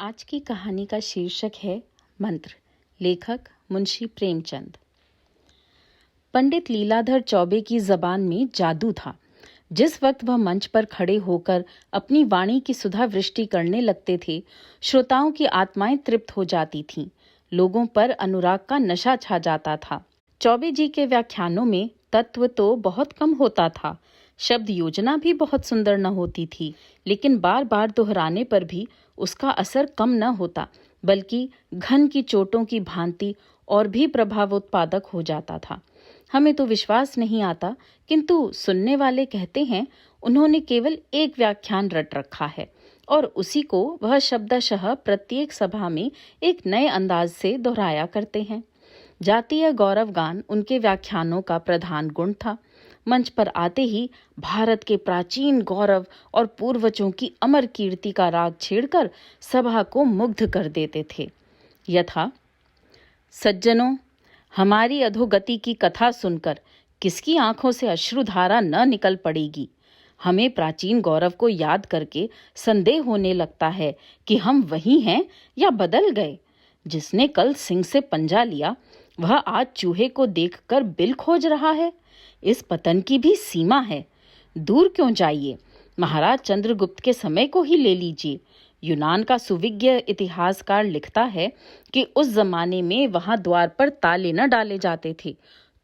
आज की कहानी का शीर्षक है मंत्र। लेखक मुंशी प्रेमचंद। पंडित लीलाधर चौबे की जबान में जादू था। जिस वक्त वह मंच पर खड़े होकर अपनी वाणी की सुधा वृष्टि करने लगते थे, श्रोताओं की आत्माएं तृप्त हो जाती थीं। लोगों पर अनुराग का नशा छा जाता था। चौबे जी के व्याख्यानों में तत्व तो बहुत कम होता था, शब्द योजना भी बहुत सुंदर न होती थी, लेकिन बार बार दोहराने पर भी उसका असर कम न होता, बल्कि घन की चोटों की भांति और भी प्रभाव उत्पादक हो जाता था। हमें तो विश्वास नहीं आता, किंतु सुनने वाले कहते हैं उन्होंने केवल एक व्याख्यान रट रखा है और उसी को वह शब्दशः प्रत्येक सभा में एक नए अंदाज से दोहराया करते हैं। जातीय गौरव गान उनके व्याख्यानों का प्रधान गुण था। मंच पर आते ही भारत के प्राचीन गौरव और पूर्वजों की अमर कीर्ति का राग छेड़कर सभा को मुग्ध कर देते थे। यथा, सज्जनों, हमारी अधोगति की कथा सुनकर किसकी आंखों से अश्रुधारा न निकल पड़ेगी। हमें प्राचीन गौरव को याद करके संदेह होने लगता है कि हम वही हैं या बदल गए। जिसने कल सिंह से पंजा लिया, वह आज चूहे को देखकर बिल खोज रहा है। इस पतन की भी सीमा है। दूर क्यों जाइए, महाराज चंद्रगुप्त के समय को ही ले लीजिए। यूनान का सुविज्ञ इतिहासकार लिखता है कि उस जमाने में वहां द्वार पर ताले न डाले जाते थे,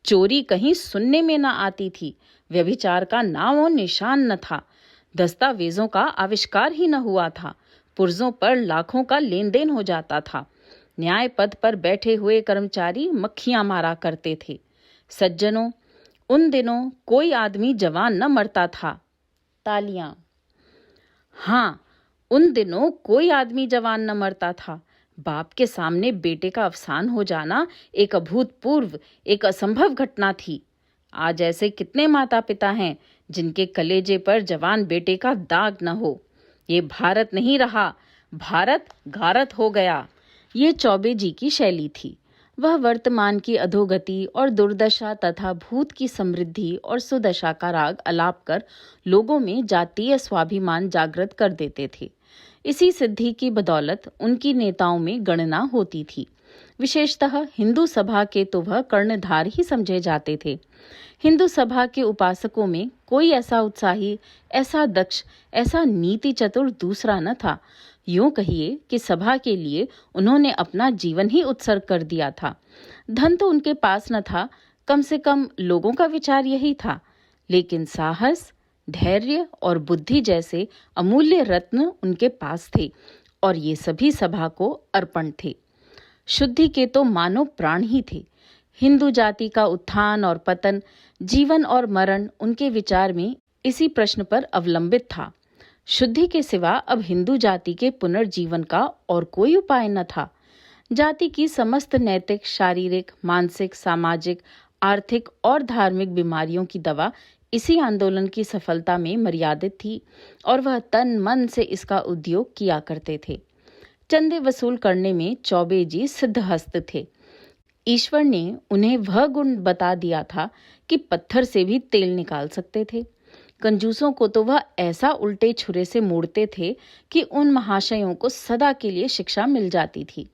चोरी कहीं सुनने में न आती थी, व्यभिचार का नाम और निशान न था, दस्तावेजों का आविष्कार ही न हुआ था, पुर्जों पर लाखों का लेन देन हो जाता था, न्याय पद पर बैठे हुए कर्मचारी मक्खियां मारा करते थे। सज्जनों, उन दिनों कोई आदमी जवान न मरता था। तालियां। हाँ, उन दिनों कोई आदमी जवान न मरता था। बाप के सामने बेटे का अवसान हो जाना एक अभूतपूर्व, एक असंभव घटना थी। आज ऐसे कितने माता पिता हैं जिनके कलेजे पर जवान बेटे का दाग न हो। ये भारत नहीं रहा, भारत गारत हो गया। ये चौबे जी की शैली थी। वह वर्तमान की अधोगति और दुर्दशा तथा भूत की समृद्धि और सुदशा का राग अलाप कर लोगों में जातीय स्वाभिमान जागृत कर देते थे। इसी सिद्धि की बदौलत उनकी नेताओं में गणना होती थी। विशेषतः हिंदू सभा के तो वह कर्णधार ही समझे जाते थे। हिंदू सभा के उपासकों में कोई ऐसा उत्साही, ऐसा दक्ष, ऐसा नीति चतुर दूसरा न था। यूं कहिए कि सभा के लिए उन्होंने अपना जीवन ही उत्सर्ग कर दिया था। धन तो उनके पास न था, कम से कम लोगों का विचार यही था, लेकिन साहस, धैर्य और बुद्धि जैसे अमूल्य रत्न उनके पास थे और ये सभी सभा को अर्पण थे। शुद्धि के तो मानव प्राण ही थे। हिंदू जाति का उत्थान और पतन, जीवन और मरण उनके विचार में इसी प्रश्न पर अवलंबित था। शुद्धि के सिवा अब हिंदू जाति के पुनर्जीवन का और कोई उपाय न था। जाति की समस्त नैतिक, शारीरिक, मानसिक, सामाजिक, आर्थिक और धार्मिक बीमारियों की दवा इसी आंदोलन की सफलता में मर्यादित थी और वह तन मन से इसका उद्योग किया करते थे। चंदे वसूल करने में चौबे जी सिद्धहस्त थे। ईश्वर ने उन्हें वह गुण बता दिया था कि पत्थर से भी तेल निकाल सकते थे। कंजूसों को तो वह ऐसा उल्टे छुरे से मोड़ते थे कि उन महाशयों को सदा के लिए शिक्षा मिल जाती थी।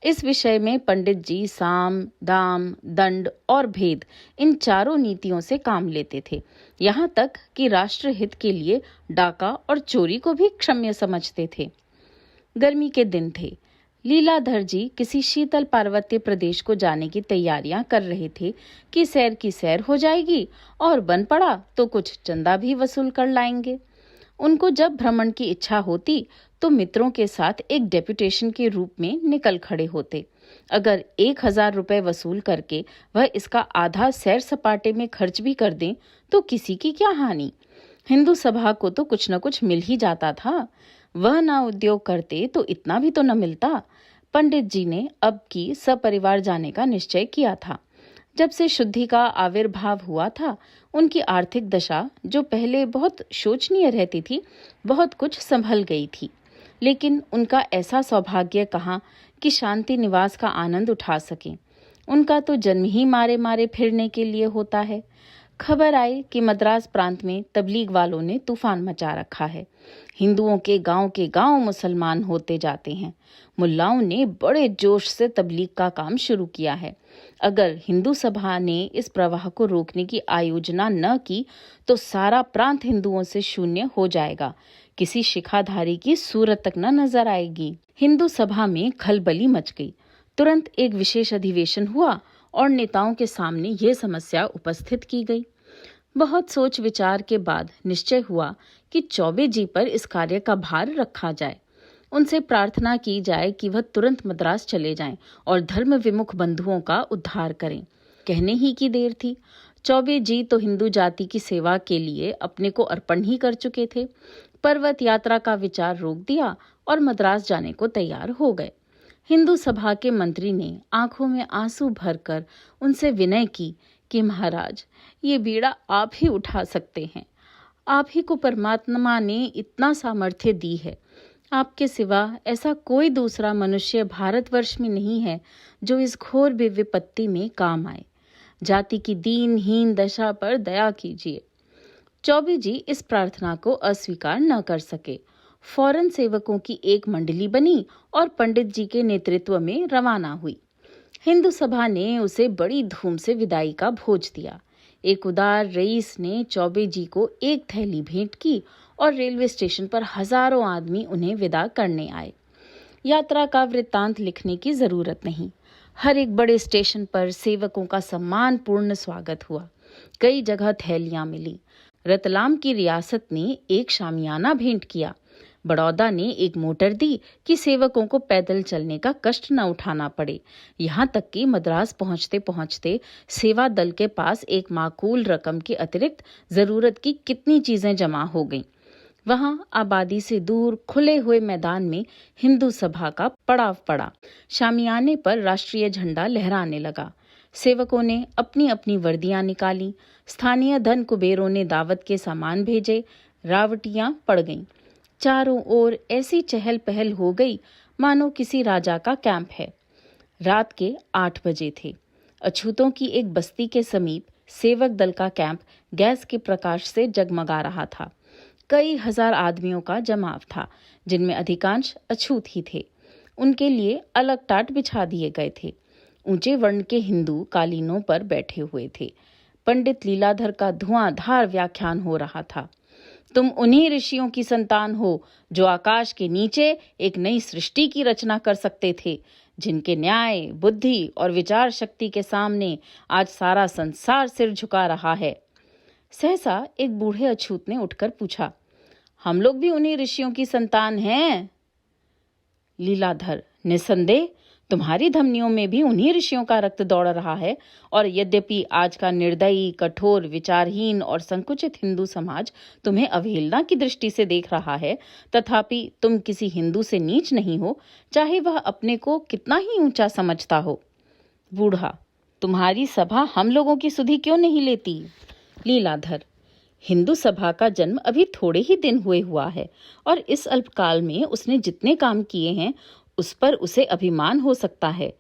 इस विषय में पंडित जी साम, दाम, दंड और भेद, इन चारों नीतियों से काम लेते थे। यहाँ तक कि राष्ट्र हित के लिए डाका और चोरी को भी क्षम्य समझते थे। गर्मी के दिन थे। लीलाधर जी किसी शीतल पार्वत्य प्रदेश को जाने की तैयारियां कर रहे थे कि सैर की सैर हो जाएगी और बन पड़ा तो कुछ चंदा भी वसूल कर लाएंगे। उनको जब भ्रमण की इच्छा होती तो मित्रों के साथ एक डेपुटेशन के रूप में निकल खड़े होते। अगर 1000 रुपए वसूल करके वह इसका आधा सैर सपाटे में खर्च भी कर दें तो किसी की क्या हानि। हिंदू सभा को तो कुछ न कुछ मिल ही जाता था। वह ना उद्योग करते तो इतना भी तो न मिलता। पंडित जी ने अब की सपरिवार जाने का निश्चय किया था। जब से शुद्धि का आविर्भाव हुआ था, उनकी आर्थिक दशा, जो पहले बहुत शोचनीय रहती थी, बहुत कुछ संभल गई थी। लेकिन उनका ऐसा सौभाग्य कहाँ कि शांति निवास का आनंद उठा सकें। उनका तो जन्म ही मारे मारे फिरने के लिए होता है। खबर आई कि मद्रास प्रांत में तबलीग वालों ने तूफान मचा रखा है। हिंदुओं के गांव मुसलमान होते जाते हैं। मुल्लाओं ने बड़े जोश से तबलीग का काम शुरू किया है। अगर हिंदू सभा ने इस प्रवाह को रोकने की आयोजना न की तो सारा प्रांत हिंदुओं से शून्य हो जाएगा। किसी शिखाधारी की सूरत तक न नजर आएगी। हिंदू सभा में खलबली मच गई। तुरंत एक विशेष अधिवेशन हुआ और नेताओं के सामने यह समस्या उपस्थित की गई। बहुत सोच विचार के बाद निश्चय हुआ कि चौबे जी पर इस कार्य का भार रखा जाए। उनसे प्रार्थना की जाए कि वह तुरंत मद्रास चले जाएं और धर्म विमुख बंधुओं का उद्धार करें। कहने ही की देर थी। चौबे जी तो हिंदू जाति की सेवा के लिए अपने को अर्पण ही कर चुके थे। पर्वत यात्रा का विचार रोक दिया और मद्रास जाने को तैयार हो गए। हिंदू सभा के मंत्री ने आंखों में आंसू भरकर उनसे विनय की कि महाराज, ये बीड़ा आप ही उठा सकते हैं। आप ही को परमात्मा ने इतना सामर्थ्य दी है। आपके सिवा ऐसा कोई दूसरा मनुष्य भारतवर्ष में नहीं है जो इस घोर विपत्ति में काम आए। जाति की दीनहीन दशा पर दया कीजिए। चौबे जी इस प्रार्थना को अस्वीकार न कर सके। फौरन सेवकों की एक मंडली बनी और पंडित जी के नेतृत्व में रवाना हुई। हिंदू सभा ने उसे बड़ी धूम से विदाई का भोज दिया। एक उदार रईस ने चौबे जी को एक थैली भेंट की और रेलवे स्टेशन पर हजारों आदमी उन्हें विदा करने आए। यात्रा का वृत्तांत लिखने की जरूरत नहीं। हर एक बड़े स्टेशन पर सेवकों का सम्मानपूर्ण स्वागत हुआ। कई जगह थैलियां मिली। रतलाम की रियासत ने एक शामियाना भेंट किया। बड़ौदा ने एक मोटर दी कि सेवकों को पैदल चलने का कष्ट न उठाना पड़े। यहाँ तक कि मद्रास पहुँचते पहुँचते सेवा दल के पास एक माकूल रकम के अतिरिक्त जरूरत की कितनी चीजें जमा हो गईं। वहाँ आबादी से दूर खुले हुए मैदान में हिंदू सभा का पड़ाव पड़ा। शामियाने पर राष्ट्रीय झंडा लहराने लगा। सेवकों ने अपनी अपनी वर्दियां निकाली। स्थानीय धन कुबेरों ने दावत के सामान भेजे। रावटियां पड़ गईं। चारों ओर ऐसी चहल पहल हो गई मानो किसी राजा का कैंप है। रात के 8 बजे थे। अछूतों की एक बस्ती के समीप सेवक दल का कैंप गैस के प्रकाश से जगमगा रहा था। कई हजार आदमियों का जमाव था, जिनमें अधिकांश अछूत ही थे। उनके लिए अलग टाट बिछा दिए गए थे। ऊंचे वर्ण के हिंदू कालीनों पर बैठे हुए थे। पंडित लीलाधर का धुआंधार व्याख्यान हो रहा था। तुम उन्हीं ऋषियों की संतान हो जो आकाश के नीचे एक नई सृष्टि की रचना कर सकते थे, जिनके न्याय, बुद्धि और विचार शक्ति के सामने आज सारा संसार सिर झुका रहा है। सहसा एक बूढ़े अछूत ने उठकर पूछा, हम लोग भी उन्हीं ऋषियों की संतान हैं? लीलाधर, निसंदेह तुम्हारी धमनियों में भी उन्हीं ऋषियों का रक्त दौड़ रहा है। और यद्यपि आज का निर्दयी, कठोर, विचारहीन और संकुचित हिंदू समाज तुम्हें अवहेलना की दृष्टि से देख रहा है, तथापि तुम किसी हिंदू से नीच नहीं हो, चाहे वह अपने को कितना ही ऊंचा समझता हो। बूढ़ा, तुम्हारी सभा हम लोगों की सुधि क्यों नहीं लेती? लीलाधर, हिंदू सभा का जन्म अभी थोड़े ही दिन हुए हुआ है और इस अल्पकाल में उसने जितने काम किए हैं उस पर उसे अभिमान हो सकता है।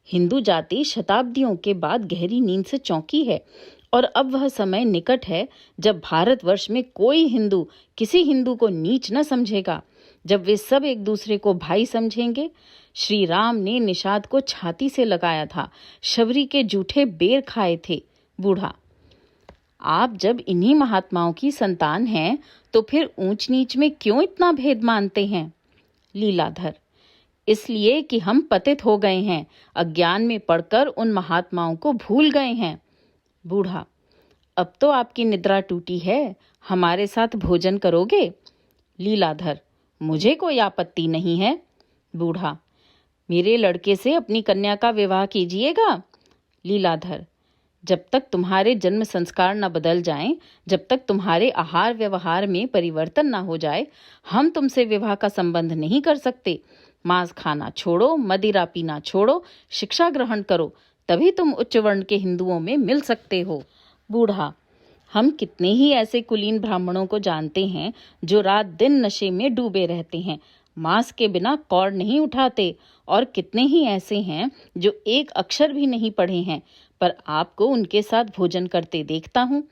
हिंदू जाति शताब्दियों के बाद गहरी नींद से चौंकी है और अब वह समय निकट है जब भारतवर्ष में कोई हिंदू किसी हिंदू को नीच न समझेगा, जब वे सब एक दूसरे को भाई समझेंगे। श्री राम ने निषाद को छाती से लगाया था, शबरी के जूठे बेर खाए थे। बूढ़ा, आप जब इन्हीं महात्माओं की संतान हैं तो फिर ऊंच नीच में क्यों इतना भेद मानते हैं? लीलाधर, इसलिए कि हम पतित हो गए हैं, अज्ञान में पड़कर उन महात्माओं को भूल गए हैं। बूढ़ा, अब तो आपकी निद्रा टूटी है, हमारे साथ भोजन करोगे? लीलाधर, मुझे कोई आपत्ति नहीं है। बूढ़ा, मेरे लड़के से अपनी कन्या का विवाह कीजिएगा। लीलाधर, जब तक तुम्हारे जन्म संस्कार न बदल जाएं, जब तक तुम्हारे आहार व्यवहार में परिवर्तन न हो जाए, हम तुमसे विवाह का संबंध नहीं कर सकते। मांस खाना छोड़ो, मदिरा पीना छोड़ो, शिक्षा ग्रहण करो, तभी तुम उच्च वर्ण के हिंदुओं में मिल सकते हो। बूढ़ा, हम कितने ही ऐसे कुलीन ब्राह्मणों को जानते हैं जो रात दिन नशे में डूबे रहते हैं, मांस के बिना कौड़ नहीं उठाते और कितने ही ऐसे हैं जो एक अक्षर भी नहीं पढ़े हैं, पर आपको उनके साथ भोजन करते देखता हूँ।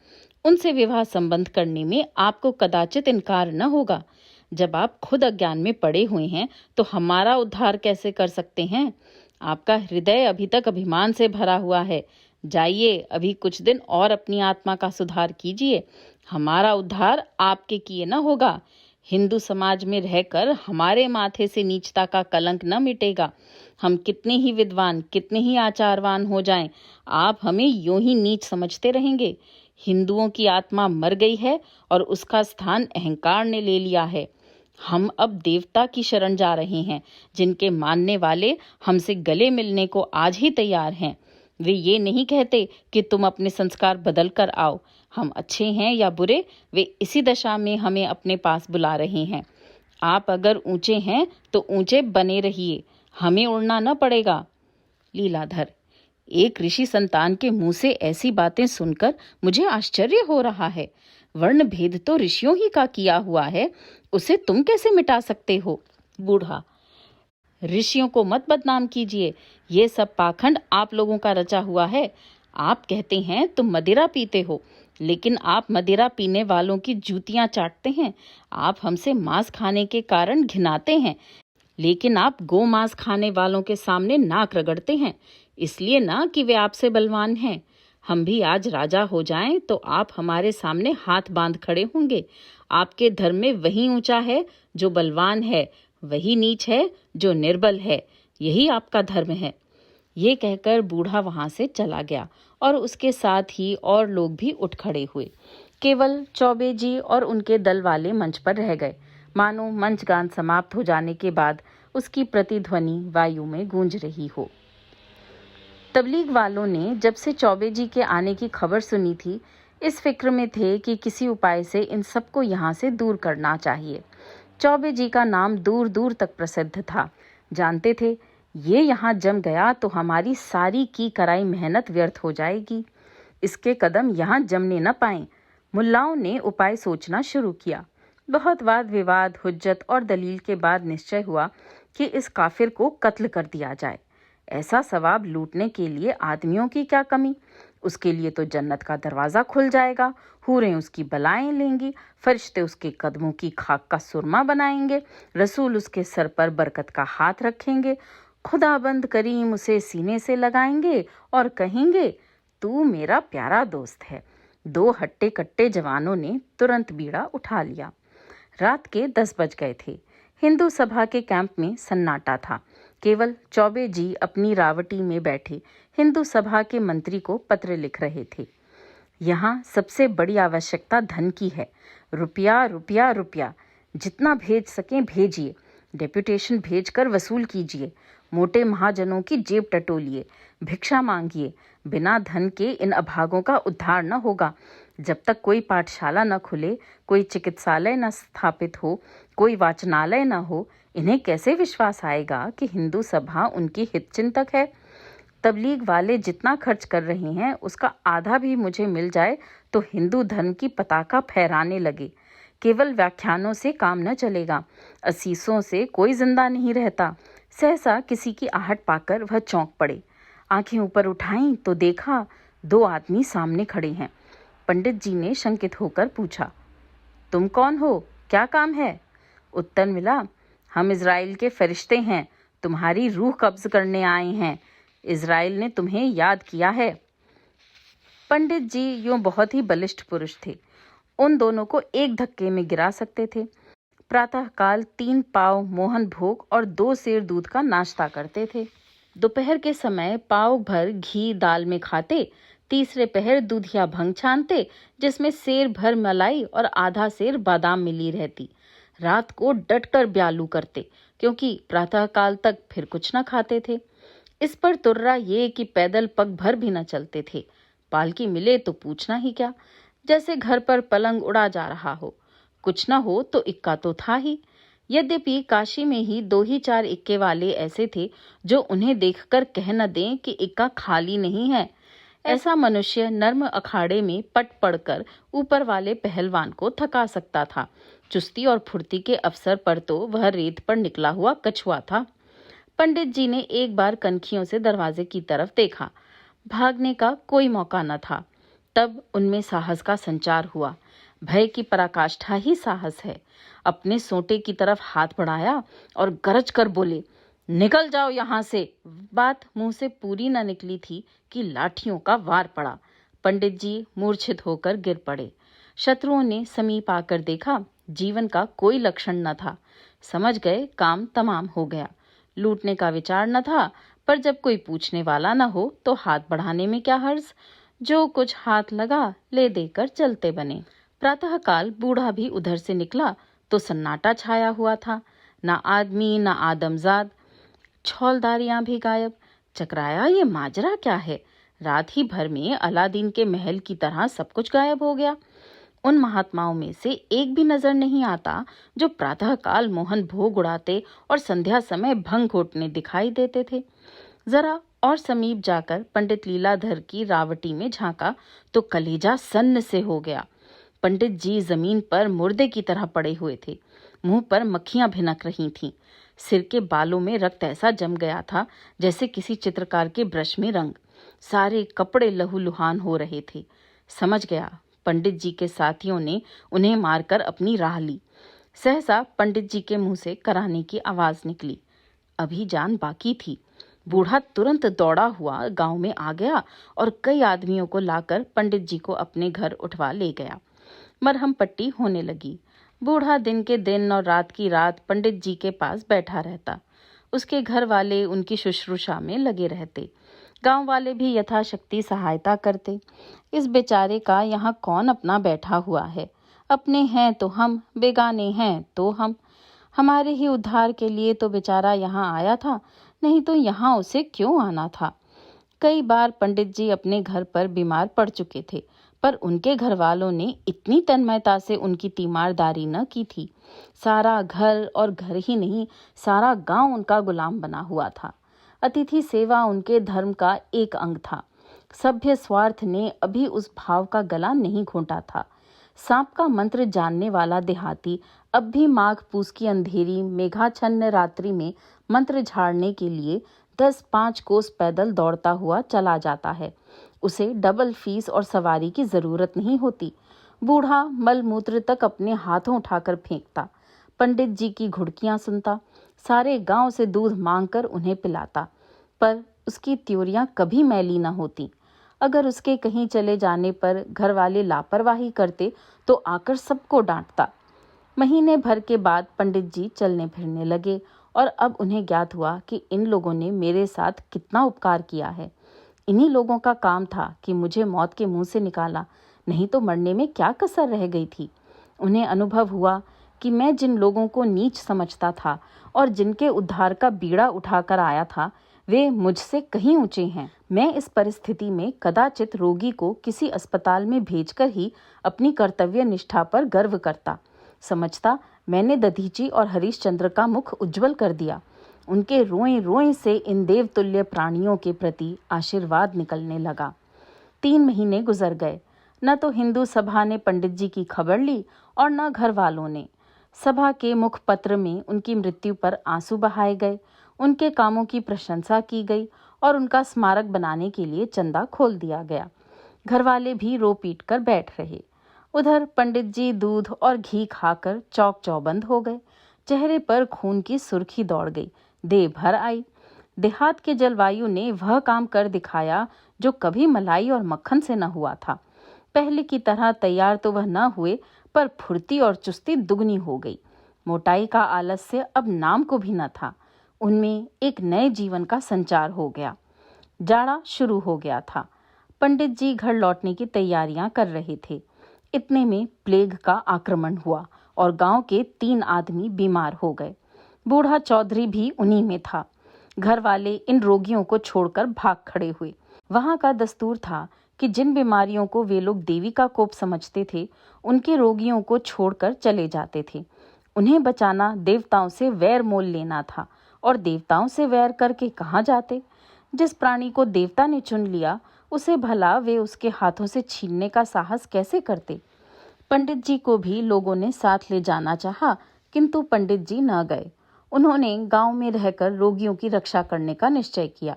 उनसे विवाह संबंध करने में आपको कदाचित इनकार न होगा। जब आप खुद अज्ञान में पड़े हुए हैं तो हमारा उद्धार कैसे कर सकते हैं? आपका हृदय अभी तक अभिमान से भरा हुआ है। जाइए, अभी कुछ दिन और अपनी आत्मा का सुधार कीजिए। हमारा उद्धार आपके किए न होगा। हिंदू समाज में रहकर हमारे माथे से नीचता का कलंक न मिटेगा। हम कितने ही विद्वान, कितने ही आचारवान हो जाएं, आप हमें यूं ही नीच समझते रहेंगे। हिंदुओं की आत्मा मर गई है और उसका स्थान अहंकार ने ले लिया है। हम अब देवता की शरण जा रहे हैं, जिनके मानने वाले हमसे गले मिलने को आज ही तैयार हैं। वे ये नहीं कहते कि तुम अपने संस्कार बदल कर आओ। हम अच्छे हैं या बुरे, वे इसी दशा में हमें अपने पास बुला रहे हैं। आप अगर ऊंचे हैं तो ऊंचे बने रहिए, हमें उड़ना न पड़ेगा। लीलाधर, एक ऋषि संतान के मुंह से ऐसी बातें सुनकर मुझे आश्चर्य हो रहा है। वर्ण भेद तो ऋषियों ही का किया हुआ है, उसे तुम कैसे मिटा सकते हो? बूढ़ा, ऋषियों को मत बदनाम कीजिए, ये सब पाखंड आप लोगों का रचा हुआ है। आप कहते हैं तुम मदिरा पीते हो, लेकिन आप मदिरा पीने वालों की जूतियां चाटते हैं। आप हमसे मांस खाने के कारण घिनाते हैं, लेकिन आप गो मांस खाने वालों के सामने नाक रगड़ते हैं, इसलिए ना कि वे आपसे बलवान हैं। हम भी आज राजा हो जाएं तो आप हमारे सामने हाथ बांध खड़े होंगे। आपके धर्म में वही ऊंचा है जो बलवान है, वही नीच है जो निर्बल है। यही आपका धर्म है। ये कहकर बूढ़ा वहां से चला गया और उसके साथ ही और लोग भी उठ खड़े हुए। केवल चौबे जी और उनके दल वाले मंच पर रह गए, मानो मंच गान समाप्त हो जाने के बाद उसकी प्रतिध्वनि वायु में गूंज रही हो। तबलीग वालों ने जब से चौबे जी के आने की खबर सुनी थी, इस फिक्र में थे कि किसी उपाय से इन सबको यहाँ से दूर करना चाहिए। चौबे जी का नाम दूर दूर तक प्रसिद्ध था। जानते थे ये यहाँ जम गया तो हमारी सारी की कराई मेहनत व्यर्थ हो जाएगी। इसके कदम यहाँ जमने न पाएं। मुल्लाओं ने उपाय सोचना शुरू किया। बहुत वाद विवाद, हुज्जत और दलील के बाद निश्चय हुआ कि इस काफिर को कत्ल कर दिया जाए। ऐसा सवाब लूटने के लिए आदमियों की क्या कमी। उसके लिए तो जन्नत का दरवाजा खुल जाएगा, हूरें उसकी बलाएं लेंगी, फरिश्ते उसके कदमों की खाक का सुरमा बनाएंगे, रसूल उसके सर पर बरकत का हाथ रखेंगे, खुदाबंद करीम उसे सीने से लगाएंगे और कहेंगे तू मेरा प्यारा दोस्त है। दो हट्टे कट्टे जवानों ने तुरंत बीड़ा उठा लिया। रात के 10 बज गए थे। हिंदू सभा के कैंप में सन्नाटा था। केवल चौबे जी अपनी रावटी में बैठे हिंदू सभा के मंत्री को पत्र लिख रहे थे। यहाँ सबसे बड़ी आवश्यकता धन की है। रुपया रुपया रुपया, जितना भेज सकें भेजिए। डेपुटेशन भेजकर वसूल कीजिए। मोटे महाजनों की जेब टटोलिए, भिक्षा मांगिए। बिना धन के इन अभागों का उद्धार न होगा। जब तक कोई पाठशाला न खुले, कोई चिकित्सालय न स्थापित हो, कोई वाचनालय न हो, इन्हें कैसे विश्वास आएगा कि हिंदू सभा उनकी हितचिंतक है? तबलीग वाले जितना खर्च कर रहे हैं उसका आधा भी मुझे मिल जाए तो हिंदू धर्म की पताका फहराने लगे। केवल व्याख्यानों से काम न चलेगा। असीसों से कोई जिंदा नहीं रहता। सहसा किसी की आहट पाकर वह चौंक पड़े। आंखें ऊपर उठाईं तो देखा 2 आदमी सामने खड़े हैं। पंडित जी ने शंकित होकर पूछा, तुम कौन हो? क्या काम है? उत्तर मिला, हम इजराइल के फरिश्ते हैं, तुम्हारी रूह कब्ज करने आए हैं। इजराइल ने तुम्हें याद किया है। पंडित जी यूं बहुत ही बलिष्ठ पुरुष थे। उन दोनों को एक धक्के में गिरा सकते थे। प्रातःकाल 3 पाव मोहन भोग और 2 सेर दूध का नाश्ता करते थे। दोपहर के समय पाव भर घी दाल में खाते। तीसरे पहर दूधिया भंग छानते, जिसमें सेर भर मलाई और आधा सेर बादाम मिली रहती। रात को डटकर ब्यालू करते, क्योंकि प्रातःकाल तक फिर कुछ न खाते थे। इस पर तुर्रा ये कि पैदल पग भर भी न चलते थे। पालकी मिले तो पूछना ही क्या, जैसे घर पर पलंग उड़ा जा रहा हो। कुछ न हो तो इक्का तो था ही। यद्यपि काशी में ही 2 ही 4 इक्के वाले ऐसे थे जो उन्हें देखकर कह न दें कि इक्का खाली नहीं है। ऐसा मनुष्य नर्म अखाड़े में पट पड़कर ऊपर वाले पहलवान को थका सकता था। चुस्ती और फुर्ती के अवसर पर तो वह रेत पर निकला हुआ कछुआ था। पंडित जी ने एक बार कनखियों से दरवाजे की तरफ देखा। भागने का कोई मौका न था। तब उनमें साहस का संचार हुआ। भय की पराकाष्ठा ही साहस है। अपने सोंटे की तरफ हाथ बढ़ाया और गरज कर बोले, निकल जाओ यहाँ से। बात मुंह से पूरी न निकली थी कि लाठियों का वार पड़ा। पंडित जी मूर्छित होकर गिर पड़े। शत्रुओं ने समीप आकर देखा, जीवन का कोई लक्षण न था। समझ गए काम तमाम हो गया। लूटने का विचार न था, पर जब कोई पूछने वाला न हो तो हाथ बढ़ाने में क्या हर्ज। जो कुछ हाथ लगा ले देकर चलते बने। प्रातःकाल बूढ़ा भी उधर से निकला तो सन्नाटा छाया हुआ था। ना आदमी ना आदमजाद। छौलदारियां भी गायब। चकराया ये माजरा क्या है। रात ही भर में अलादीन के महल की तरह सब कुछ गायब हो गया। उन महात्माओं में से एक भी नजर नहीं आता जो प्रातःकाल मोहन भोग उड़ाते और संध्या समय भंग घोटने दिखाई देते थे। जरा और समीप जाकर पंडित लीलाधर की रावटी में झांका तो कलेजा सन्न से हो गया। पंडित जी जमीन पर मुर्दे की तरह पड़े हुए थे। मुंह पर मक्खियां भिनक रही थीं। सिर के बालों में रक्त ऐसा जम गया था जैसे किसी चित्रकार के ब्रश में रंग। सारे कपड़े लहूलुहान हो रहे थे। समझ गया, पंडित जी के साथियों ने उन्हें मारकर अपनी राह ली। सहसा पंडित जी के मुंह से कराने की आवाज निकली। अभी जान बाकी थी। बूढ़ा तुरंत दौड़ा हुआ गांव में आ गया और कई आदमियों को लाकर पंडित जी को अपने घर उठवा ले गया। मरहम पट्टी होने लगी। बूढ़ा दिन के दिन और रात की रात पंडित जी के पास बैठा रहता। उसके घर वाले उनकी शुश्रूषा में लगे रहते। गांव वाले भी यथाशक्ति सहायता करते। इस बेचारे का यहाँ कौन अपना बैठा हुआ है। अपने हैं तो हम, बेगाने हैं तो हम। हमारे ही उद्धार के लिए तो बेचारा यहाँ आया था, नहीं तो यहाँ उसे क्यों आना था। कई बार पंडित जी अपने घर पर बीमार पड़ चुके थे, पर उनके घर वालों ने इतनी तन्मयता से उनकी तीमारदारी न की थी। सारा घर, और घर ही नहीं सारा गांव उनका गुलाम बना हुआ था। अतिथि सेवा उनके धर्म का एक अंग था। सभ्य स्वार्थ ने अभी उस भाव का गला नहीं घोंटा था। सांप का मंत्र जानने वाला देहाती अब भी माघ पूस की अंधेरी मेघाच्छन्न रात्रि में मंत्र झाड़ने के लिए 10-5 कोस पैदल दौड़ता हुआ चला जाता है। उसे डबल फीस और सवारी की जरूरत नहीं होती। बूढ़ा मलमूत्र तक अपने हाथों उठाकर फेंकता। पंडित जी की घुड़कियां सुनता। सारे गांव से दूध मांगकर उन्हें पिलाता। पर उसकी त्योरियां कभी मैली न होती। अगर उसके कहीं चले जाने पर घर वाले लापरवाही करते तो आकर सबको डांटता। महीने भर के बाद पंडित जी चलने फिरने लगे और अब उन्हें ज्ञात हुआ कि इन लोगों ने मेरे साथ कितना उपकार किया है। इन्हीं लोगों का काम था कि मुझे मौत के मुंह से निकाला, नहीं तो मरने में क्या कसर रह गई थी। उन्हें अनुभव हुआ कि मैं जिन लोगों को नीच समझता था और जिनके उद्धार का बीड़ा उठाकर आया था, वे मुझसे कहीं ऊंचे हैं। मैं इस परिस्थिति में कदाचित रोगी को किसी अस्पताल में भेजकर ही अपनी कर्तव्य निष्ठा पर गर्व करता। समझता मैंने दधीची और हरीशचंद्र का मुख उज्जवल कर दिया। उनके रोएं रोएं से इन देवतुल्य प्राणियों के प्रति आशीर्वाद निकलने लगा। 3 महीने गुजर गए। न तो हिंदू सभा ने पंडित जी की खबर ली और न घर वालों ने। सभा के मुखपत्र में उनकी मृत्यु पर आंसू बहाए गए। उनके कामों की प्रशंसा की गई और उनका स्मारक बनाने के लिए चंदा खोल दिया गया। घर वाले भी रो पीट कर बैठ रहे। उधर पंडित जी दूध और घी खाकर चौक चौबंद हो गए। चेहरे पर खून की सुर्खी दौड़ गई, देह भर आई। देहात के जलवायु ने वह काम कर दिखाया जो कभी मलाई और मक्खन से न हुआ था। पहले की तरह तैयार तो वह न हुए, पर फुर्ती और चुस्ती दुगनी हो गई। मोटाई का आलस्य अब नाम को भी न था। उनमें एक नए जीवन का संचार हो गया। जाड़ा शुरू हो गया था। पंडित जी घर लौटने की तैयारियां कर रहे थे। इतने में प्लेग का आक्रमण हुआ और गांव के 3 आदमी बीमार हो गए। बूढ़ा चौधरी भी उन्हीं में था। घर वाले इन रोगियों को छोड़कर भाग खड़े हुए। वहां का दस्तूर था कि जिन बीमारियों को वे लोग देवी का कोप समझते थे, उनके रोगियों को छोड़कर चले जाते थे। उन्हें बचाना देवताओं से वैर मोल लेना था, और देवताओं से वैर करके कहाँ जाते। जिस प्राणी को देवता ने चुन लिया उसे भला वे उसके हाथों से छीनने का साहस कैसे करते। पंडित जी को भी लोगों ने साथ ले जाना चाहा, किंतु पंडित जी न गए। उन्होंने गांव में रहकर रोगियों की रक्षा करने का निश्चय किया।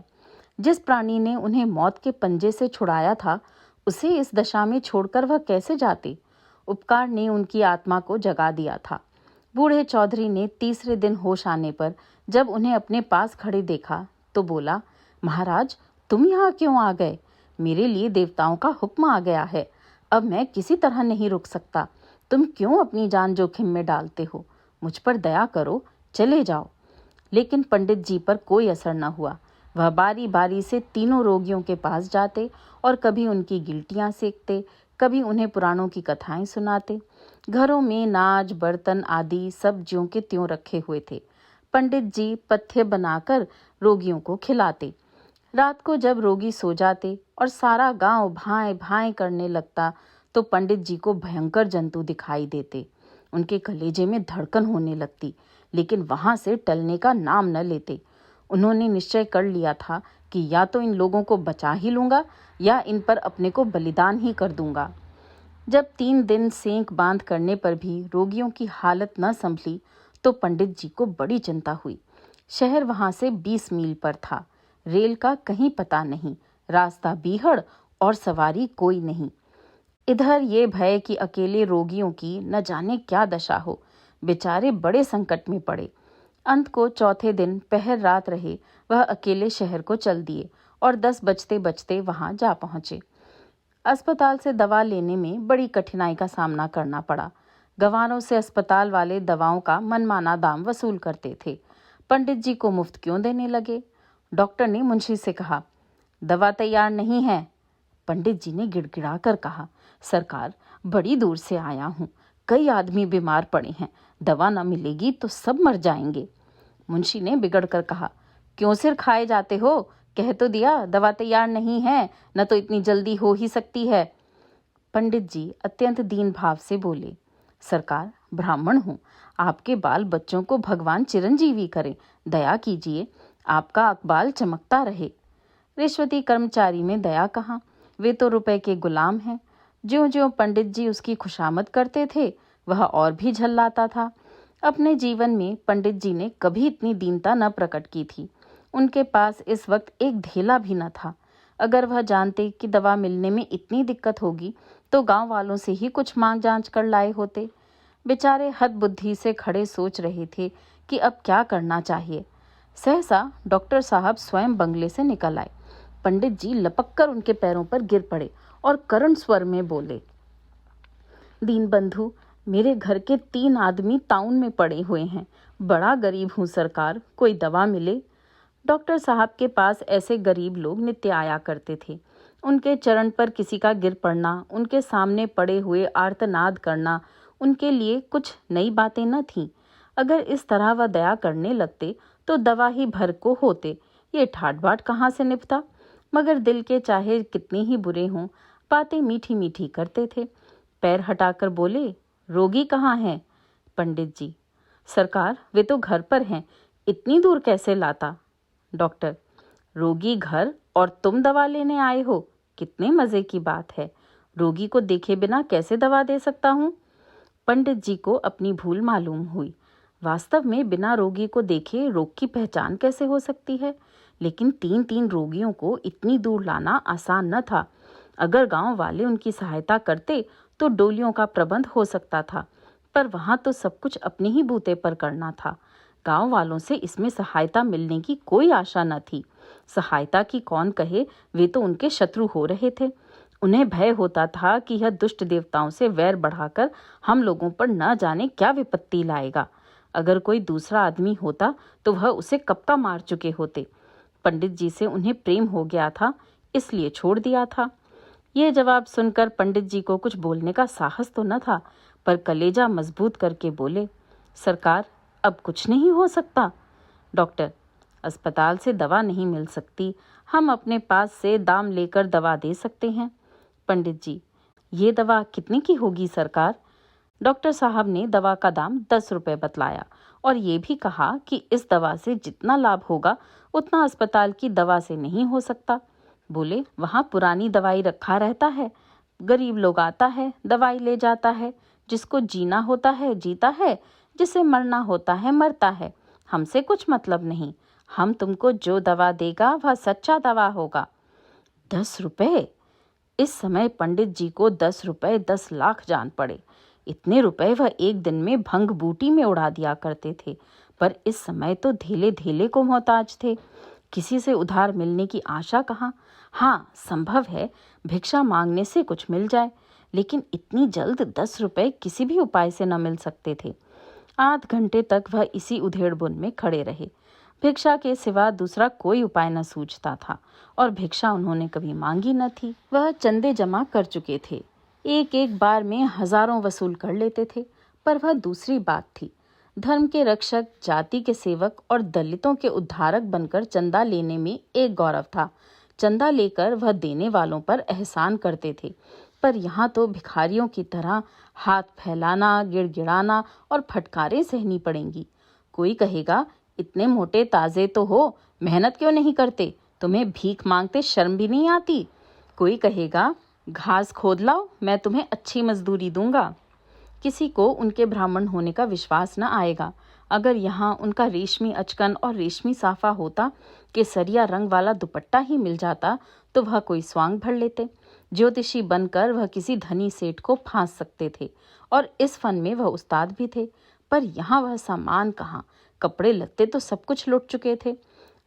जिस प्राणी ने उन्हें मौत के पंजे से छुड़ाया था, उसे इस दशा में छोड़कर वह कैसे जाते। उपकार ने उनकी आत्मा को जगा दिया था। बूढ़े चौधरी ने तीसरे दिन होश आने पर जब उन्हें अपने पास खड़े देखा तो बोला, महाराज, तुम यहाँ क्यों आ गए? मेरे लिए देवताओं का हुक्म आ गया है। अब मैं किसी तरह नहीं रुक सकता। तुम क्यों अपनी जान जोखिम में डालते हो? मुझ पर दया करो, चले जाओ। लेकिन पंडित जी पर कोई असर न हुआ। वह बारी बारी से तीनों रोगियों के पास जाते और कभी उनकी गिल्टियां सेकते, कभी उन्हें पुराणों की कथाएं सुनाते। घरों में नाज बर्तन आदि सब ज्यों के त्यों रखे हुए थे। पंडित जी पथ्य बनाकर रोगियों को खिलाते। रात को जब रोगी सो जाते और सारा गांव भाएं भाएं करने लगता तो पंडित जी को भयंकर जंतु दिखाई देते। उनके कलेजे में धड़कन होने लगती, लेकिन वहां से टलने का नाम न लेते। उन्होंने निश्चय कर लिया था कि या तो इन लोगों को बचा ही लूंगा या इन पर अपने को बलिदान ही कर दूंगा। जब 3 दिन सेंक बांध करने पर भी रोगियों की हालत न संभली तो पंडित जी को बड़ी चिंता हुई। शहर वहां से 20 मील पर था। रेल का कहीं पता नहीं, रास्ता बीहड़ और सवारी कोई नहीं। इधर ये भय कि अकेले रोगियों की न जाने क्या दशा हो। बेचारे बड़े संकट में पड़े। अंत को चौथे दिन पहर रात रहे वह अकेले शहर को चल दिए और 10 बजते बजते वहां जा पहुंचे। अस्पताल से दवा लेने में बड़ी कठिनाई का सामना करना पड़ा। गंवारों से अस्पताल वाले दवाओं का मनमाना दाम वसूल करते थे। पंडित जी को मुफ्त क्यों देने लगे? डॉक्टर ने मुंशी से कहा, दवा तैयार नहीं है। पंडित जी ने गिड़गिड़ा कर कहा, सरकार, बड़ी दूर से आया हूँ, कई आदमी बीमार पड़े हैं, दवा न मिलेगी तो सब मर जाएंगे। मुंशी ने बिगड़ कर कहा, क्यों सिर खाए जाते हो? कह तो दिया दवा तैयार नहीं है, न तो इतनी जल्दी हो ही सकती है। पंडित जी अत्यंत दीन भाव से बोले, सरकार, ब्राह्मण हूँ, आपके बाल बच्चों को भगवान चिरंजीवी करे, दया कीजिए, आपका अकबाल चमकता रहे। रिश्वती कर्मचारी में दया कहाँ, वे तो रुपए के गुलाम हैं। ज्यों ज्यों पंडित जी उसकी खुशामद करते थे वह और भी झल्लाता था। अपने जीवन में पंडित जी ने कभी इतनी दीनता न प्रकट की थी। उनके पास इस वक्त एक धेला भी न था। अगर वह जानते कि दवा मिलने में इतनी दिक्कत होगी तो गांव वालों से ही कुछ मांग जांच कर लाए होते। बेचारे हद बुद्धि से खड़े सोच रहे थे कि अब क्या करना चाहिए। सहसा डॉक्टर साहब स्वयं बंगले से निकल आए। पंडित जी लपक कर उनके पैरों पर गिर पड़े और करुण स्वर में बोले, दीन बंधु, मेरे घर के 3 आदमी ताउन में पड़े हुए हैं, बड़ा गरीब हूँ सरकार, कोई दवा मिले। डॉक्टर साहब के पास ऐसे गरीब लोग नित्य आया करते थे। उनके चरण पर किसी का गिर पड़ना, उनके सामने पड़े हुए आर्तनाद करना उनके लिए कुछ नई बातें न थीं। अगर इस तरह वह दया करने लगते तो दवा ही भर को होते, ये ठाट बाट कहाँ से निपटा। मगर दिल के चाहे कितने ही बुरे हों, बातें मीठी मीठी करते थे। पैर हटाकर बोले, रोगी कहाँ है? पंडित जी, सरकार, वे तो घर पर हैं, इतनी दूर कैसे लाता? डॉक्टर, रोगी घर और तुम दवा लेने आए हो, कितने मजे की बात है। रोगी को देखे बिना कैसे दवा दे सकता हूँ? पंडित जी को अपनी भूल मालूम हुई। वास्तव में बिना रोगी को देखे रोग की पहचान कैसे हो सकती है? लेकिन 3-3 रोगियों को इतनी दूर लाना आसान न था। अगर गांव वाले उनकी सहायता करते तो डोलियों का प्रबंध हो सकता था, पर वहां तो सब कुछ अपने ही बूते पर करना था। गांव वालों से इसमें सहायता मिलने की कोई आशा न थी। सहायता की कौन कहे, वे तो उनके शत्रु हो रहे थे। उन्हें भय होता था कि यह दुष्ट देवताओं से वैर बढ़ाकर हम लोगों पर न जाने क्या विपत्ति लाएगा। अगर कोई दूसरा आदमी होता तो वह उसे कब का मार चुके होते। पंडित जी से उन्हें प्रेम हो गया था, इसलिए छोड़ दिया था। ये जवाब सुनकर पंडित जी को कुछ बोलने का साहस तो न था, पर कलेजा मजबूत करके बोले, सरकार, अब कुछ नहीं हो सकता। डॉक्टर, अस्पताल से दवा नहीं मिल सकती, हम अपने पास से दाम लेकर दवा दे सकते हैं। पंडित जी, ये दवा कितने की होगी सरकार? डॉक्टर साहब ने दवा का दाम 10 रुपए बतलाया और ये भी कहा कि इस दवा से जितना लाभ होगा उतना अस्पताल की दवा से नहीं हो सकता। बोले, वहाँ पुरानी दवाई रखा रहता है, गरीब लोग आता है, दवाई ले जाता है, जिसको जीना होता है जीता है, जिसे मरना होता है मरता है, हमसे कुछ मतलब नहीं। हम तुमको जो दवा देगा वह सच्चा दवा होगा। 10 रुपए! इस समय पंडित जी को 10 रुपए 10 लाख जान पड़े। इतने रुपए वह एक दिन में भंग बूटी में उड़ा दिया करते थे, पर इस समय तो धेले धेले को मोहताज थे। किसी से उधार मिलने की आशा कहाँ। हाँ, संभव है भिक्षा मांगने से कुछ मिल जाए, लेकिन इतनी जल्द 10 रुपए किसी भी उपाय से न मिल सकते थे। आध घंटे तक वह इसी उधेड़बुन में खड़े रहे। भिक्षा के सिवा दूसरा कोई उपाय न सूझता था, और भिक्षा उन्होंने कभी मांगी न थी। वह चंदे जमा कर चुके थे, एक एक बार में हजारों वसूल कर लेते थे, पर वह दूसरी बात थी। धर्म के रक्षक, जाति के सेवक और दलितों के उद्धारक बनकर चंदा लेने में एक गौरव था। चंदा लेकर वह देने वालों पर एहसान करते थे, पर यहाँ तो भिखारियों की तरह हाथ फैलाना, गिड़गिड़ाना और फटकारें सहनी पड़ेंगी। कोई कहेगा, इतने मोटे ताजे तो हो, मेहनत क्यों नहीं करते? तुम्हें भीख मांगते शर्म भी नहीं आती? कोई कहेगा, घास खोद लाओ, मैं तुम्हें अच्छी मजदूरी दूंगा। किसी को उनके ब्राह्मण होने का विश्वास न आएगा। अगर यहाँ उनका रेशमी अचकन और रेशमी साफा होता, केसरिया रंग वाला दुपट्टा ही मिल जाता, तो वह कोई स्वांग भर लेते। ज्योतिषी बनकर वह किसी धनी सेठ को फांस सकते थे, और इस फन में वह उस्ताद भी थे। पर यहाँ वह सामान कहाँ, कपड़े लत्ते तो सब कुछ लुट चुके थे।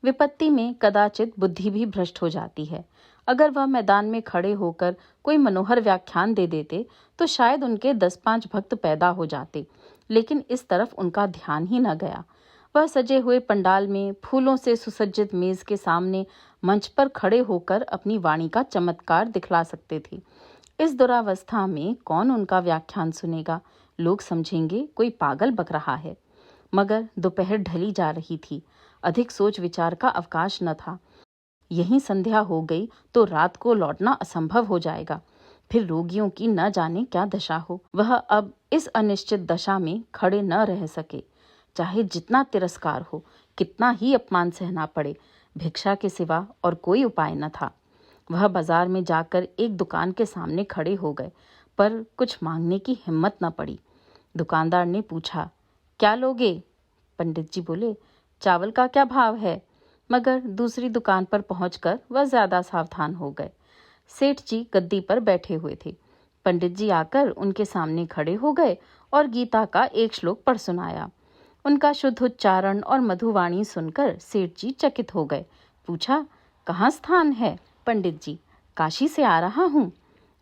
विपत्ति में कदाचित बुद्धि भी भ्रष्ट हो जाती है। अगर वह मैदान में खड़े होकर कोई मनोहर व्याख्यान दे देते, तो शायद उनके 10-5 भक्त पैदा हो जाते, लेकिन इस तरफ उनका ध्यान ही न गया। वह सजे हुए पंडाल में फूलों से सुसज्जित मेज के सामने मंच पर खड़े होकर अपनी वाणी का चमत्कार दिखला सकते थे। इस दुरावस्था में कौन उनका व्याख्यान सुनेगा? लोग समझेंगे कोई पागल बक रहा है। मगर दोपहर ढली जा रही थी, अधिक सोच विचार का अवकाश न था। यहीं संध्या हो गई तो रात को लौटना असंभव हो जाएगा। फिर रोगियों की न जाने क्या दशा हो। वह अब इस अनिश्चित दशा में खड़े न रह सके। चाहे जितना तिरस्कार हो, कितना ही अपमान सहना पड़े, भिक्षा के सिवा और कोई उपाय न था। वह बाजार में जाकर एक दुकान के सामने खड़े हो गए, पर कुछ मांगने की हिम्मत न पड़ी। दुकानदार ने पूछा, क्या लोगे? पंडित जी बोले, चावल का क्या भाव है? मगर दूसरी दुकान पर पहुंचकर वह ज्यादा सावधान हो गए। सेठ जी गद्दी पर बैठे हुए थे। पंडित जी आकर उनके सामने खड़े हो गए और गीता का एक श्लोक पढ़ सुनाया। उनका शुद्ध उच्चारण और मधुवाणी सुनकर सेठ जी चकित हो गए। पूछा, कहाँ स्थान है? पंडित जी, काशी से आ रहा हूँ।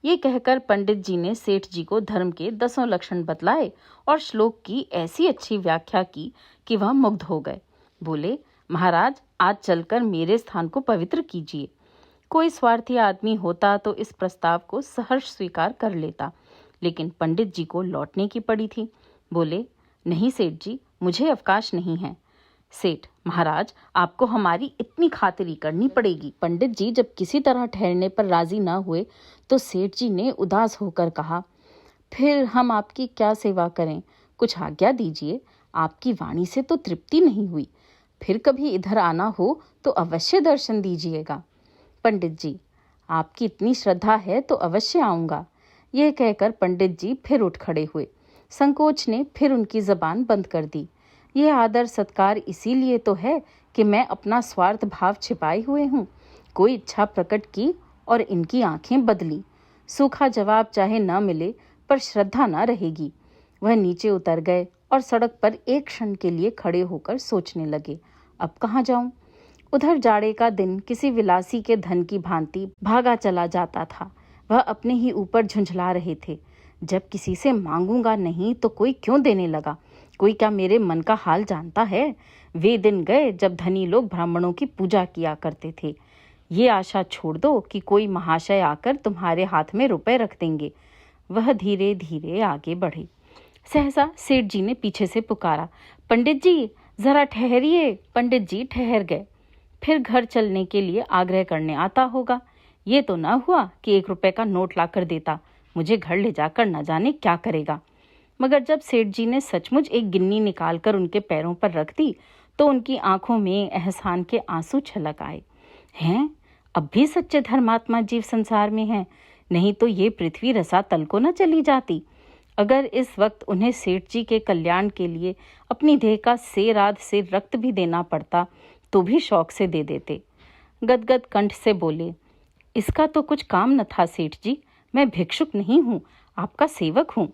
ये कहकर पंडित जी ने सेठ जी को धर्म के 10 लक्षण बतलाए और श्लोक की ऐसी अच्छी व्याख्या की कि वह मुग्ध हो गए। बोले, महाराज, आज चलकर मेरे स्थान को पवित्र कीजिए। कोई स्वार्थी आदमी होता तो इस प्रस्ताव को सहर्ष स्वीकार कर लेता, लेकिन पंडित जी को लौटने की पड़ी थी। बोले, नहीं सेठ जी, मुझे अवकाश नहीं है। सेठ, महाराज, आपको हमारी इतनी खातिरी करनी पड़ेगी। पंडित जी जब किसी तरह ठहरने पर राजी न हुए, तो सेठ जी ने उदास होकर कहा, फिर हम आपकी क्या सेवा करें? कुछ आज्ञा दीजिए। आपकी वाणी से तो तृप्ति नहीं हुई। फिर कभी इधर आना हो तो अवश्य दर्शन दीजिएगा। पंडित जी, आपकी इतनी श्रद्धा है तो अवश्य आऊंगा। यह कहकर पंडित जी फिर उठ खड़े हुए। संकोच ने फिर उनकी जबान बंद कर दी। यह आदर सत्कार इसीलिए तो है कि मैं अपना स्वार्थ भाव छिपाए हुए हूँ। कोई इच्छा प्रकट की और इनकी आंखें बदली। सूखा जवाब चाहे न मिले, पर श्रद्धा न रहेगी। वह नीचे उतर गए और सड़क पर एक क्षण के लिए खड़े होकर सोचने लगे, अब कहाँ जाऊं? उधर जाड़े का दिन किसी विलासी के धन की भांति भागा चला जाता था। वह अपने ही ऊपर झुंझला रहे थे। जब किसी से मांगूंगा नहीं तो कोई क्यों देने लगा? कोई क्या मेरे मन का हाल जानता है? वे दिन गए जब धनी लोग ब्राह्मणों की पूजा किया करते थे। ये आशा छोड़ दो कि कोई महाशय आकर तुम्हारे हाथ में रुपए रख देंगे। वह धीरे धीरे आगे बढ़े। सहसा सेठ जी ने पीछे से पुकारा, पंडित जी जरा ठहरिए। पंडित जी ठहर गए। फिर घर चलने के लिए आग्रह करने आता होगा। ये तो न हुआ कि 1 रुपए का नोट ला कर देता, मुझे घर ले जाकर न जाने क्या करेगा। मगर जब सेठ जी ने सचमुच एक गिन्नी निकालकर उनके पैरों पर रख दी, तो उनकी आंखों में एहसान के आंसू छलक आए। हैं, अब भी सच्चे धर्मात्मा जीव संसार में हैं, नहीं तो ये पृथ्वी रसातल को न चली जाती। अगर इस वक्त उन्हें सेठ जी के कल्याण के लिए अपनी देह का सेर आध से रक्त भी देना पड़ता तो भी शौक से दे देते। गदगद कंठ से बोले, इसका तो कुछ काम न था सेठ जी, मैं भिक्षुक नहीं हूँ, आपका सेवक हूँ।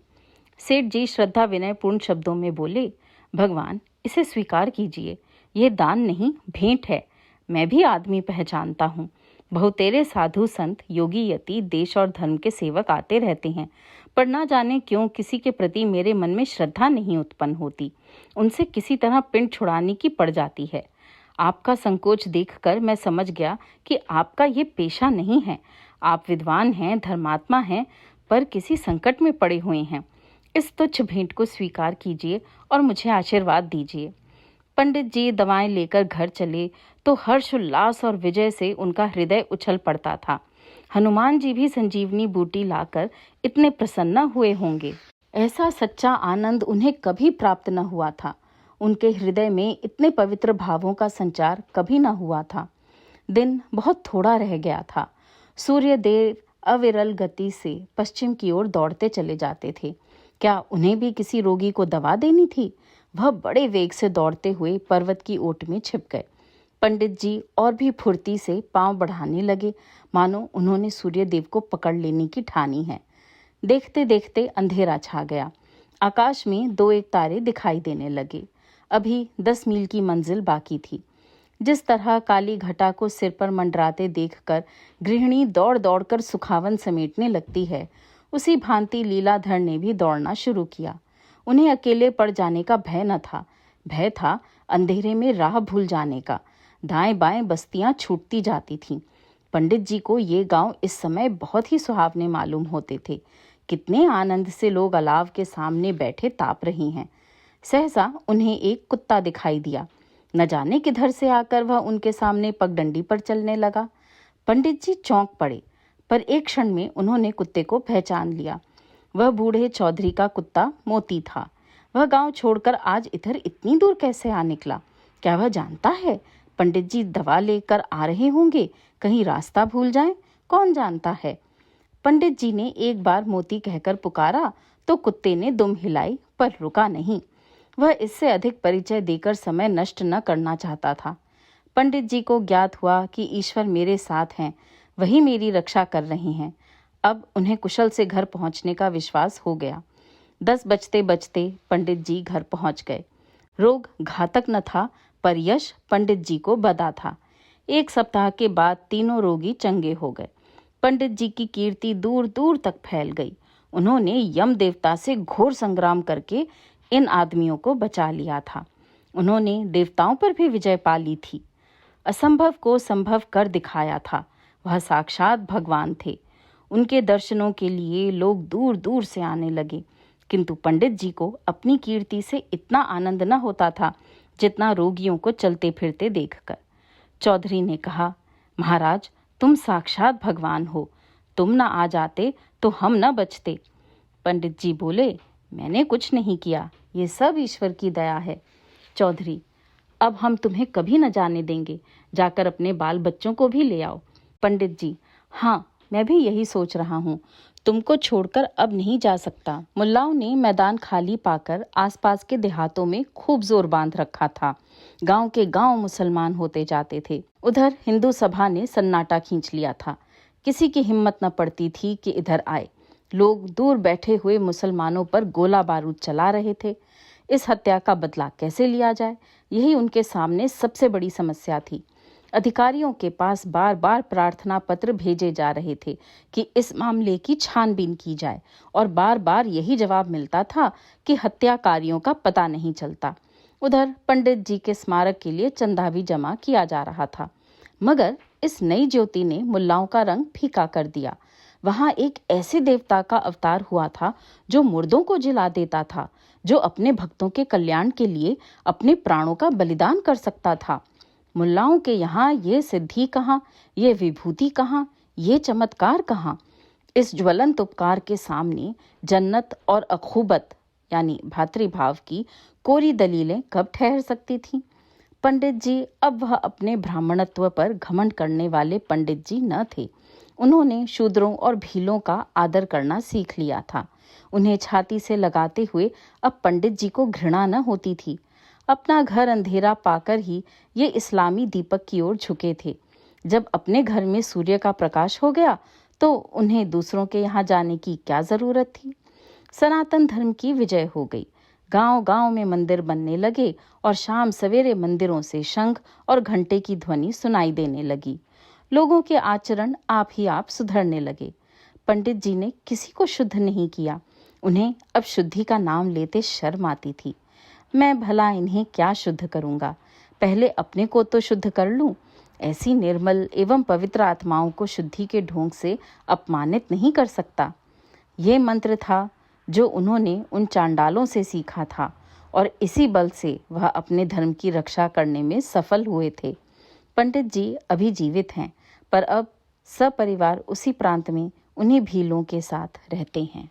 सेठ जी श्रद्धा विनय पूर्ण शब्दों में बोले, भगवान इसे स्वीकार कीजिए, ये दान नहीं भेंट है। मैं भी आदमी पहचानता हूँ। बहुतेरे साधु संत योगी यति देश और धर्म के सेवक आते रहते हैं, पर ना जाने क्यों किसी के प्रति मेरे मन में श्रद्धा नहीं उत्पन्न होती। उनसे किसी तरह पिंड छुड़ाने की पड़ जाती है। आपका संकोच देखकर मैं समझ गया कि आपका ये पेशा नहीं है। आप विद्वान हैं, धर्मात्मा हैं, पर किसी संकट में पड़े हुए हैं। इस तुच्छ भेंट को स्वीकार कीजिए और मुझे आशीर्वाद दीजिए। पंडित जी दवाएं लेकर घर चले तो हर्ष उल्लास और विजय से उनका हृदय उछल पड़ता था। हनुमान जी भी संजीवनी बूटी लाकर इतने प्रसन्न हुए होंगे। ऐसा सच्चा आनंद उन्हें कभी प्राप्त न हुआ था। उनके हृदय में इतने पवित्र भावों का संचार कभी न हुआ था। दिन बहुत थोड़ा रह गया था। सूर्य देव अविरल गति से पश्चिम की ओर दौड़ते चले जाते थे। क्या उन्हें भी किसी रोगी को दवा देनी थी? वह बड़े वेग से दौड़ते हुए पर्वत की ओट में छिप गए। पंडित जी और भी फुर्ती से पांव बढ़ाने लगे, मानो उन्होंने सूर्य देव को पकड़ लेने की ठानी है। देखते देखते अंधेरा छा गया। आकाश में दो एक तारे दिखाई देने लगे। अभी 10 मील की मंजिल बाकी थी। जिस तरह काली घटा को सिर पर मंडराते देखकर गृहिणी दौड़ दौड़कर सुखावन समेटने लगती है, उसी भांति लीलाधर ने भी दौड़ना शुरू किया। उन्हें अकेले पड़ जाने का भय न था। भय था अंधेरे में राह भूल जाने का। दाएं बाएं बस्तियां छूटती जाती थीं। पंडित जी को ये गांव इस समय बहुत ही सुहावने मालूम होते थे। कितने आनंद से लोग अलाव के सामने बैठे ताप रही हैं। सहसा उन्हें एक कुत्ता दिखाई दिया। न जाने किधर से आकर वह उनके सामने पगडंडी पर चलने लगा। पंडित जी चौंक पड़े, पर एक क्षण में उन्होंने कुत्ते को पहचान लिया। वह बूढ़े चौधरी का कुत्ता मोती था। वह गांव छोड़कर आज इधर इतनी दूर कैसे आ निकला? क्या वह जानता है पंडित जी दवा लेकर आ रहे होंगे? कहीं रास्ता भूल जाएं? कौन जानता है। पंडित जी ने एक बार मोती कहकर पुकारा तो कुत्ते ने दुम हिलाई, पर रुका नहीं। वह इससे अधिक परिचय देकर समय नष्ट न करना चाहता था। पंडित जी को ज्ञात हुआ कि ईश्वर मेरे साथ हैं, वही मेरी रक्षा कर रहे हैं। अब उन्हें कुशल से घर पहुंचने का विश्वास हो गया। 10 बजते बजते पंडित जी घर पहुंच गए। रोग घातक न था, पर यश पंडित जी को बदा था। 1 सप्ताह के बाद तीनों रोगी चंगे हो गए। पंडित जी की कीर्ति दूर दूर तक फैल गई। उन्होंने यम देवता से घोर संग्राम करके इन आदमियों को बचा लिया था। उन्होंने देवताओं पर भी विजय पा ली थी। असंभव को संभव कर दिखाया था। वह साक्षात भगवान थे। उनके दर्शनों के लिए लोग दूर दूर से आने लगे, किंतु पंडित जी को अपनी कीर्ति से इतना आनंद न होता था जितना रोगियों को चलते फिरते देखकर। चौधरी ने कहा, महाराज तुम साक्षात भगवान हो, तुम न आ जाते तो हम न बचते। पंडित जी बोले, मैंने कुछ नहीं किया, ये सब ईश्वर की दया है। चौधरी, अब हम तुम्हें कभी न जाने देंगे, जाकर अपने बाल बच्चों को भी ले आओ। पंडित जी, हाँ मैं भी यही सोच रहा हूँ, तुमको छोड़कर अब नहीं जा सकता। मुल्लाओं ने मैदान खाली पाकर आसपास के देहातों में खूब जोर बांध रखा था। गांव के गांव मुसलमान होते जाते थे। उधर हिंदू सभा ने सन्नाटा खींच लिया था। किसी की हिम्मत न पड़ती थी कि इधर आए। लोग दूर बैठे हुए मुसलमानों पर गोला बारूद चला रहे थे। इस हत्या का बदला कैसे लिया जाए, यही उनके सामने सबसे बड़ी समस्या थी। अधिकारियों के पास बार बार प्रार्थना पत्र भेजे जा रहे थे कि इस मामले की छानबीन की जाए, और बार बार यही जवाब मिलता था कि हत्याकारियों का पता नहीं चलता। उधर पंडित जी के स्मारक के लिए चंदा भी जमा किया जा रहा था, मगर इस नई ज्योति ने मुल्लाओं का रंग फीका कर दिया। वहां एक ऐसे देवता का अवतार हुआ था जो मुर्दों को जिला देता था, जो अपने भक्तों के कल्याण के लिए अपने प्राणों का बलिदान कर सकता था। मुल्लाओं के यहाँ ये सिद्धि कहाँ, ये विभूति कहाँ, ये चमत्कार कहाँ? इस ज्वलंत उपकार के सामने जन्नत और अखूबत यानी भातृभाव की कोरी दलीलें कब ठहर सकती थीं? पंडित जी अब वह अपने ब्राह्मणत्व पर घमंड करने वाले पंडित जी न थे। उन्होंने शूद्रों और भीलों का आदर करना सीख लिया था। उन्हें छाती से लगाते हुए अब पंडित जी को घृणा न होती थी। अपना घर अंधेरा पाकर ही ये इस्लामी दीपक की ओर झुके थे। जब अपने घर में सूर्य का प्रकाश हो गया तो उन्हें दूसरों के यहाँ जाने की क्या जरूरत थी। सनातन धर्म की विजय हो गई। गांव-गांव में मंदिर बनने लगे और शाम सवेरे मंदिरों से शंख और घंटे की ध्वनि सुनाई देने लगी। लोगों के आचरण आप ही आप सुधरने लगे। पंडित जी ने किसी को शुद्ध नहीं किया। उन्हें अब शुद्धि का नाम लेते शर्म आती थी। मैं भला इन्हें क्या शुद्ध करूंगा, पहले अपने को तो शुद्ध कर लूं। ऐसी निर्मल एवं पवित्र आत्माओं को शुद्धि के ढोंग से अपमानित नहीं कर सकता। ये मंत्र था जो उन्होंने उन चांडालों से सीखा था और इसी बल से वह अपने धर्म की रक्षा करने में सफल हुए थे। पंडित जी अभी जीवित हैं, पर अब सपरिवार उसी प्रांत में उन्हीं भीलों के साथ रहते हैं।